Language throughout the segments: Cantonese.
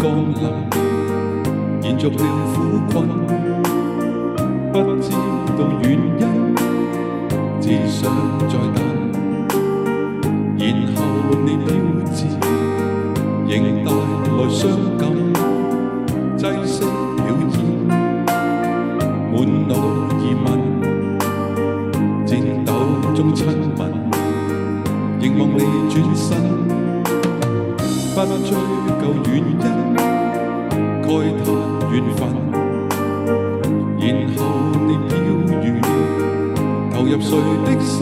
降臨，延續了苦困，不知道原因，只想再等，然後你標誌，仍帶來傷感，擠熄了煙，滿腦疑問，戰鬥中親吻，凝望你轉身，不追究原因，慨嘆緣分，然後你飄遠，投入誰的心？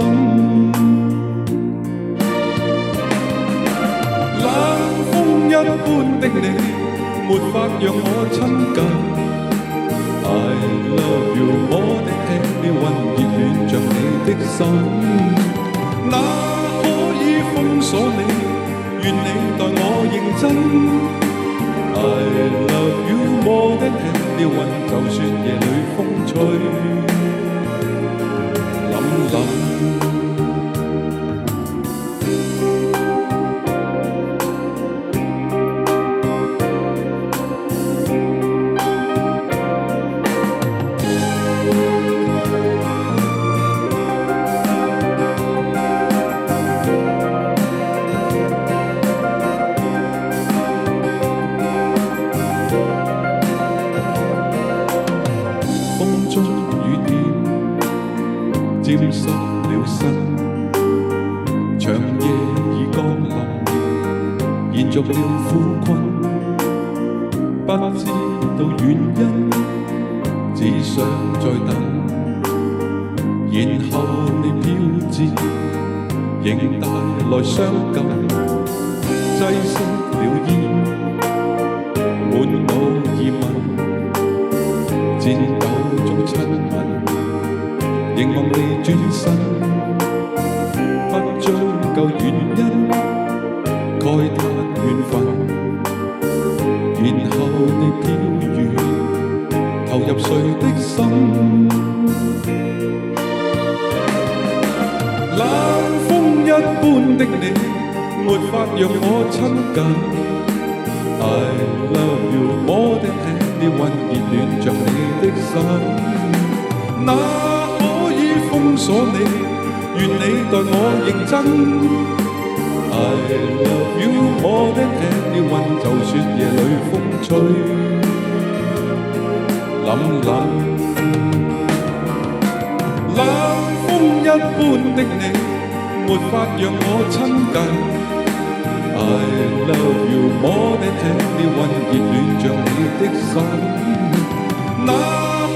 冷風一般的你，沒法讓我親近。I love you more than anyone， 熱戀着你的心，哪可以封鎖你？願你待我認真。I love you more than anyone， 就算夜裏風吹凜凜。沾濕了身，長夜已降臨，延續了苦困，不知道原因，只想再等，然後你標誌，仍帶來傷感，擠熄了煙，滿腦疑問，戰鬥中親吻。凝望你轉身，不追究原因，慨嘆緣分，然後你飄遠，投入誰的心？冷風一般的你，沒法讓我親近。I love you more than anyone， 熱戀着你的心，封鎖你，願你待我認真。I love you more than anyone， 就算夜裏風吹凜凜。冷風一般的你，沒法讓我親近。I love you more than anyone， 熱戀着你的心，哪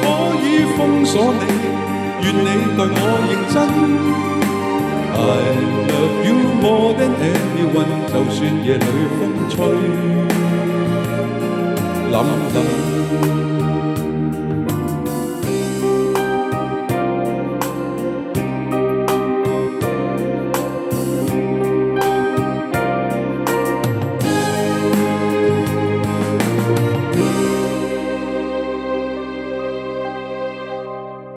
可以封鎖你？願你待我認真。I love you more than anyone， 就算夜裏風吹凜凜。